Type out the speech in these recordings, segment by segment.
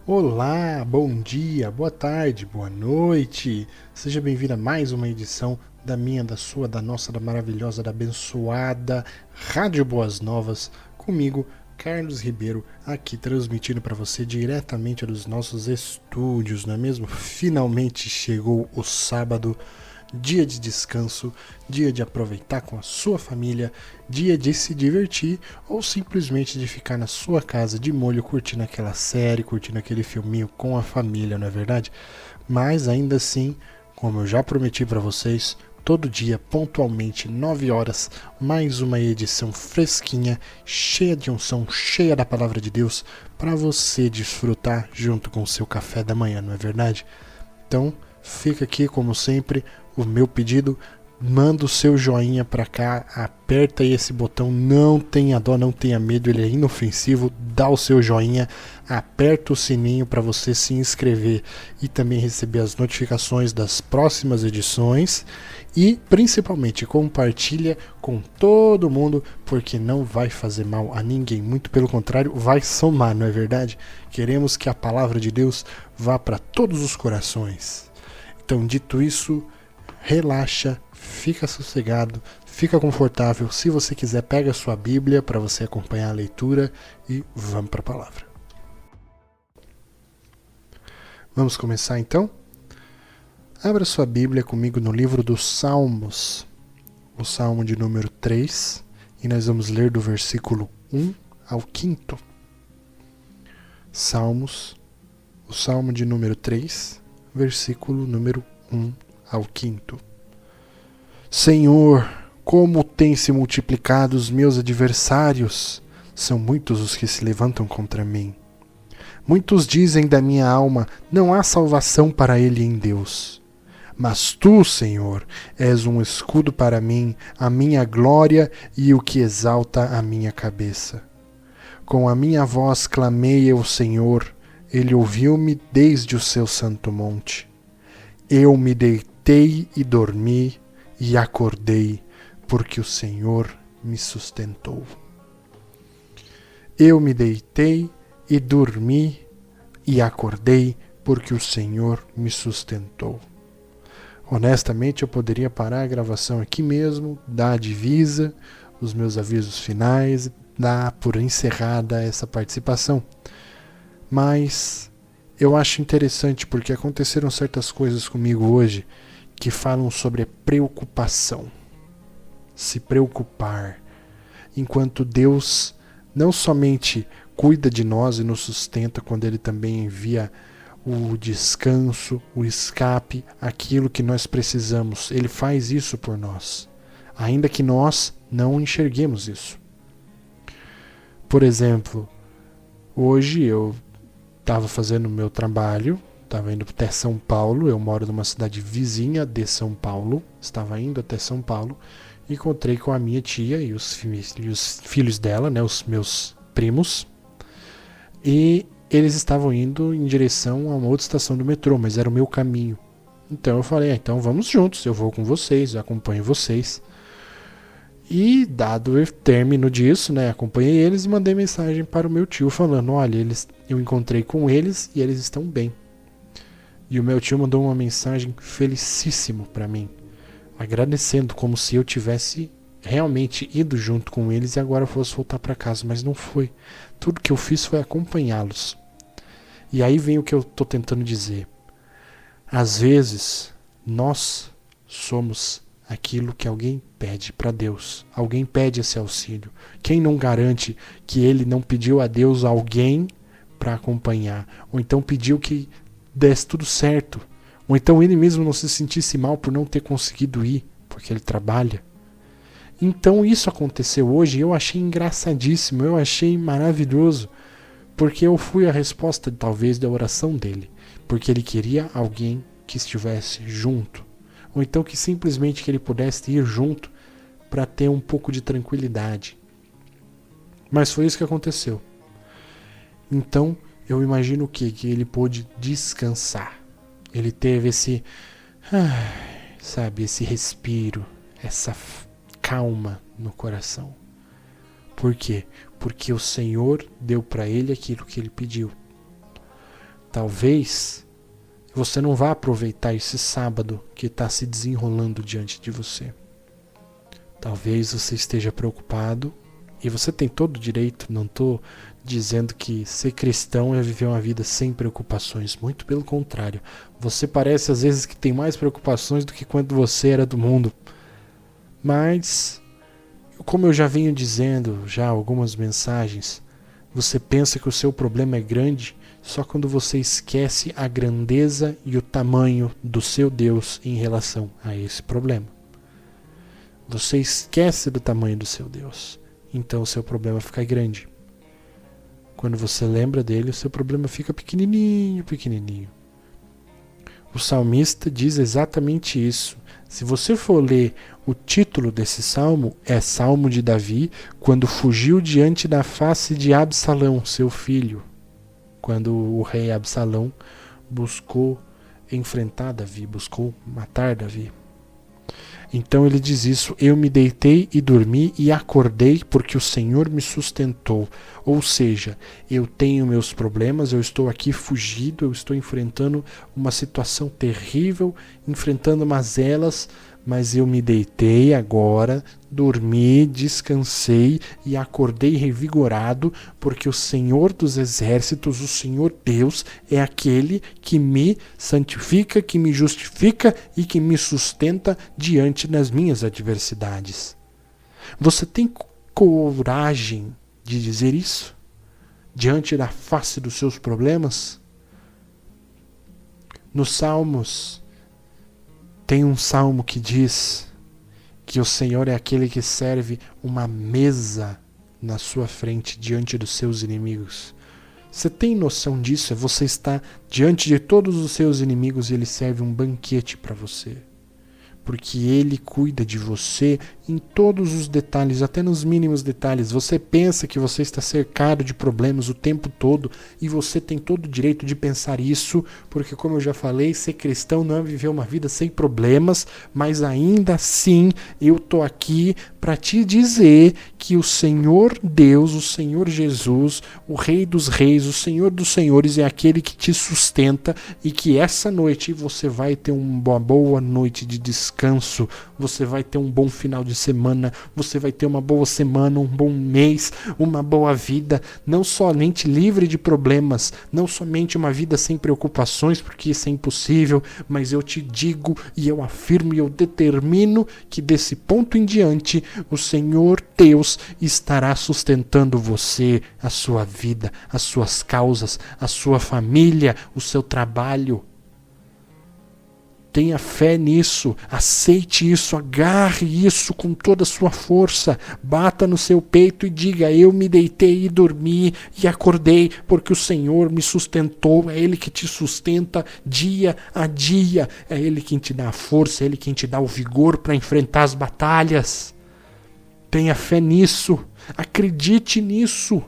Olá, bom dia, boa tarde, boa noite. Seja bem-vindo a mais uma edição da minha, da sua, da nossa, da maravilhosa, da abençoada Rádio Boas Novas. Comigo, Carlos Ribeiro, aqui transmitindo para você diretamente dos nossos estúdios, não é mesmo? Finalmente chegou o sábado, dia de descanso, dia de aproveitar com a sua família, dia de se divertir ou simplesmente de ficar na sua casa de molho curtindo aquela série, curtindo aquele filminho com a família, não é verdade? Mas ainda assim, como eu já prometi para vocês, todo dia, pontualmente, 9 horas, mais uma edição fresquinha, cheia de unção, cheia da palavra de Deus, para você desfrutar junto com o seu café da manhã, não é verdade? Então, fica aqui, como sempre, o meu pedido. Manda o seu joinha pra cá, aperta aí esse botão, não tenha dó, não tenha medo, ele é inofensivo, dá o seu joinha, aperta o sininho para você se inscrever e também receber as notificações das próximas edições e principalmente compartilha com todo mundo, porque não vai fazer mal a ninguém, muito pelo contrário, vai somar, não é verdade? Queremos que a palavra de Deus vá para todos os corações. Então, dito isso, relaxa, fica sossegado, fica confortável. Se você quiser, pega a sua Bíblia para você acompanhar a leitura e vamos para a palavra. Vamos começar então? Abra sua Bíblia comigo no livro dos Salmos, o Salmo de número 3, e nós vamos ler do versículo 1 ao 5. Salmos, o Salmo de número 3, versículo número 1 ao 5. Senhor, como têm se multiplicado os meus adversários, são muitos os que se levantam contra mim. Muitos dizem da minha alma, não há salvação para ele em Deus. Mas tu, Senhor, és um escudo para mim, a minha glória e o que exalta a minha cabeça. Com a minha voz clamei ao Senhor, ele ouviu-me desde o seu santo monte. Eu me deitei e dormi, e acordei, porque o Senhor me sustentou. Eu me deitei e dormi e acordei, porque o Senhor me sustentou. Honestamente, eu poderia parar a gravação aqui mesmo, dar a divisa, os meus avisos finais, dar por encerrada essa participação. Mas eu acho interessante porque aconteceram certas coisas comigo hoje que falam sobre preocupação. Se preocupar. Enquanto Deus não somente cuida de nós e nos sustenta quando Ele também envia o descanso, o escape, aquilo que nós precisamos. Ele faz isso por nós, ainda que nós não enxerguemos isso. Por exemplo, hoje eu estava fazendo o meu trabalho, estava indo até São Paulo, eu moro numa cidade vizinha de São Paulo, estava indo até São Paulo, encontrei com a minha tia e os filhos dela, né, os meus primos, e eles estavam indo em direção a uma outra estação do metrô, mas era o meu caminho. Então eu falei, então vamos juntos, eu vou com vocês, eu acompanho vocês. E dado o término disso, né, acompanhei eles e mandei mensagem para o meu tio falando, olha, eu encontrei com eles e eles estão bem. E o meu tio mandou uma mensagem felicíssimo para mim, agradecendo como se eu tivesse realmente ido junto com eles e agora fosse voltar para casa, mas não foi. Tudo que eu fiz foi acompanhá-los. E aí vem o que eu estou tentando dizer. Às vezes, nós somos aquilo que alguém pede para Deus. Alguém pede esse auxílio. Quem não garante que ele não pediu a Deus alguém para acompanhar? Ou então pediu que desse tudo certo. Ou então ele mesmo não se sentisse mal por não ter conseguido ir, porque ele trabalha. Então isso aconteceu hoje e eu achei engraçadíssimo, eu achei maravilhoso, porque eu fui a resposta talvez da oração dele, porque ele queria alguém que estivesse junto, ou então que simplesmente que ele pudesse ir junto para ter um pouco de tranquilidade. Mas foi isso que aconteceu. Então eu imagino que ele pôde descansar. Ele teve esse, esse respiro, essa calma no coração. Por quê? Porque o Senhor deu para ele aquilo que ele pediu. talvez você não vá aproveitar esse sábado que está se desenrolando diante de você. Talvez você esteja preocupado, e você tem todo o direito, não estou dizendo que ser cristão é viver uma vida sem preocupações, muito pelo contrário. Você parece às vezes que tem mais preocupações do que quando você era do mundo. Mas, como eu já venho dizendo já algumas mensagens, você pensa que o seu problema é grande só quando você esquece a grandeza e o tamanho do seu Deus em relação a esse problema. Você esquece do tamanho do seu Deus, então o seu problema fica grande. Quando você lembra dele, o seu problema fica pequenininho, pequenininho. O salmista diz exatamente isso. Se você for ler o título desse salmo, é Salmo de Davi, quando fugiu diante da face de Absalão, seu filho. Quando o rei Absalão buscou enfrentar Davi, buscou matar Davi. Então ele diz isso: eu me deitei e dormi e acordei porque o Senhor me sustentou. Ou seja, eu tenho meus problemas, eu estou aqui fugido, eu estou enfrentando uma situação terrível, enfrentando mazelas, mas eu me deitei agora, dormi, descansei e acordei revigorado, porque o Senhor dos Exércitos, o Senhor Deus, é aquele que me santifica, que me justifica e que me sustenta diante das minhas adversidades. Você tem coragem de dizer isso? Diante da face dos seus problemas? Nos Salmos, tem um salmo que diz que o Senhor é aquele que serve uma mesa na sua frente diante dos seus inimigos. Você tem noção disso? Você está diante de todos os seus inimigos e ele serve um banquete para você. Porque ele cuida de você em todos os detalhes, até nos mínimos detalhes. Você pensa que você está cercado de problemas o tempo todo e você tem todo o direito de pensar isso, porque, como eu já falei, ser cristão não é viver uma vida sem problemas, mas ainda assim eu estou aqui para te dizer que o Senhor Deus, o Senhor Jesus, o Rei dos Reis, o Senhor dos Senhores é aquele que te sustenta e que essa noite você vai ter uma boa noite de descanso, você vai ter um bom final de semana, você vai ter uma boa semana, um bom mês, uma boa vida, não somente livre de problemas, não somente uma vida sem preocupações, porque isso é impossível, mas eu te digo e eu afirmo e eu determino que desse ponto em diante o Senhor Deus estará sustentando você, a sua vida, as suas causas, a sua família, o seu trabalho. Tenha fé nisso, aceite isso, agarre isso com toda a sua força, bata no seu peito e diga: eu me deitei e dormi e acordei porque o Senhor me sustentou. É Ele que te sustenta dia a dia, é Ele quem te dá a força, é Ele quem te dá o vigor para enfrentar as batalhas. Tenha fé nisso, acredite nisso,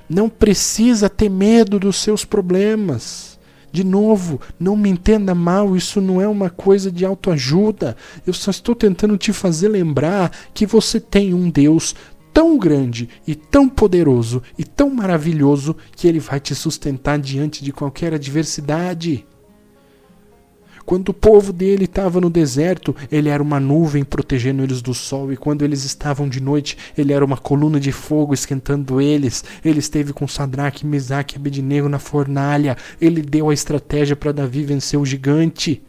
não precisa ter medo dos seus problemas. De novo, não me entenda mal, isso não é uma coisa de autoajuda. Eu só estou tentando te fazer lembrar que você tem um Deus tão grande e tão poderoso e tão maravilhoso que Ele vai te sustentar diante de qualquer adversidade. Quando o povo dele estava no deserto, ele era uma nuvem protegendo eles do sol. E quando eles estavam de noite, ele era uma coluna de fogo esquentando eles. Ele esteve com Sadraque, Mesaque e Abednego na fornalha. Ele deu a estratégia para Davi vencer o gigante.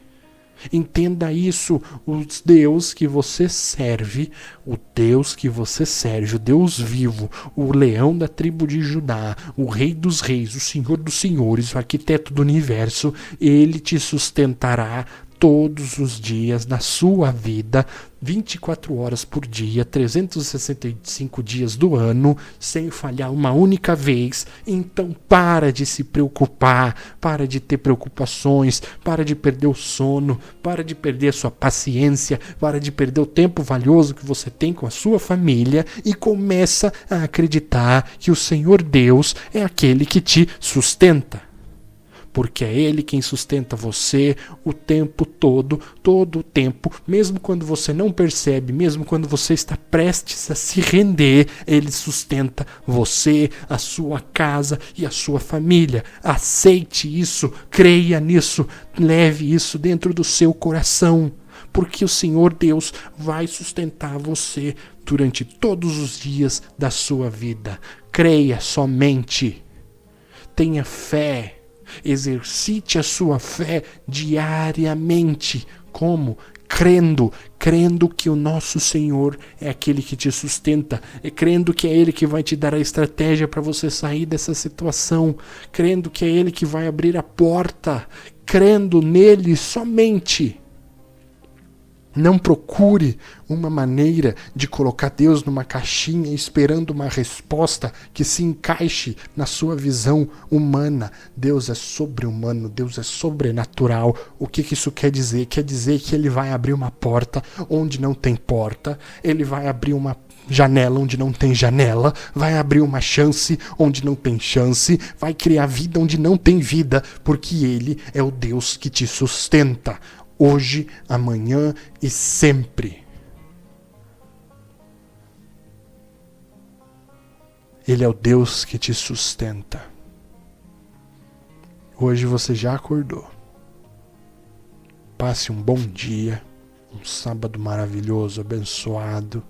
Entenda isso, o Deus que você serve, o Deus vivo, o leão da tribo de Judá, o Rei dos Reis, o Senhor dos Senhores, o arquiteto do universo, Ele te sustentará todos os dias da sua vida, 24 horas por dia, 365 dias do ano, sem falhar uma única vez. Então para de se preocupar, para de ter preocupações, para de perder o sono, para de perder a sua paciência, para de perder o tempo valioso que você tem com a sua família e começa a acreditar que o Senhor Deus é aquele que te sustenta. porque é Ele quem sustenta você o tempo todo o tempo, mesmo quando você não percebe, mesmo quando você está prestes a se render, Ele sustenta você, a sua casa e a sua família. Aceite isso, creia nisso, leve isso dentro do seu coração, porque o Senhor Deus vai sustentar você durante todos os dias da sua vida. Creia somente. Tenha fé. Exercite a sua fé diariamente. Como? Crendo que o nosso Senhor é aquele que te sustenta, crendo que é Ele que vai te dar a estratégia para você sair dessa situação, crendo que é Ele que vai abrir a porta, crendo nele somente. Não procure uma maneira de colocar Deus numa caixinha esperando uma resposta que se encaixe na sua visão humana. Deus é sobre-humano, Deus é sobrenatural. O que isso quer dizer? Quer dizer que Ele vai abrir uma porta onde não tem porta, Ele vai abrir uma janela onde não tem janela, vai abrir uma chance onde não tem chance, vai criar vida onde não tem vida, porque Ele é o Deus que te sustenta. Hoje, amanhã e sempre. Ele é o Deus que te sustenta. Hoje você já acordou. Passe um bom dia, um sábado maravilhoso, abençoado.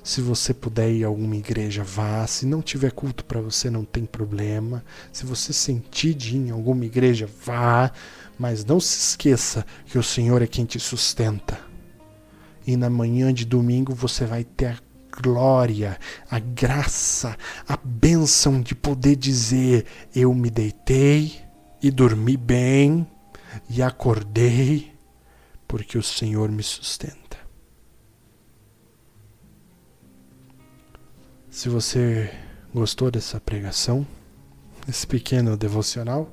Se você puder ir a alguma igreja, vá. Se não tiver culto para você, não tem problema. Se você sentir de ir em alguma igreja, vá. Mas não se esqueça que o Senhor é quem te sustenta. E na manhã de domingo você vai ter a glória, a graça, a bênção de poder dizer: eu me deitei e dormi bem e acordei porque o Senhor me sustenta. Se você gostou dessa pregação, esse pequeno devocional,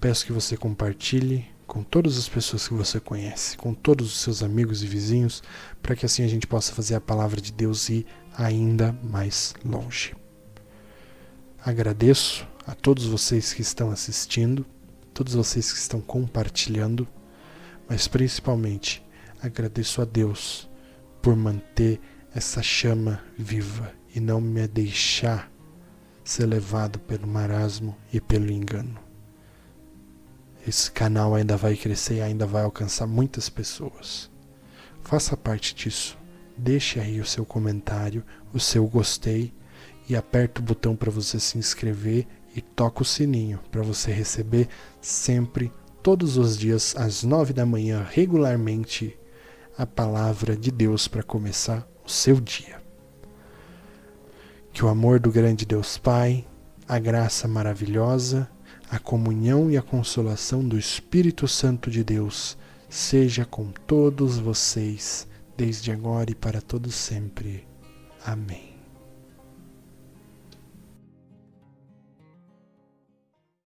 peço que você compartilhe com todas as pessoas que você conhece, com todos os seus amigos e vizinhos, para que assim a gente possa fazer a palavra de Deus ir ainda mais longe. Agradeço a todos vocês que estão assistindo, todos vocês que estão compartilhando, mas principalmente agradeço a Deus por manter essa chama viva e não me deixar ser levado pelo marasmo e pelo engano. Esse canal ainda vai crescer e ainda vai alcançar muitas pessoas. Faça parte disso. Deixe aí o seu comentário, o seu gostei e aperta o botão para você se inscrever e toca o sininho para você receber sempre, todos os dias, às 9 da manhã, regularmente, a palavra de Deus para começar o seu dia. Que o amor do grande Deus Pai, a graça maravilhosa, a comunhão e a consolação do Espírito Santo de Deus seja com todos vocês, desde agora e para todo sempre. Amém.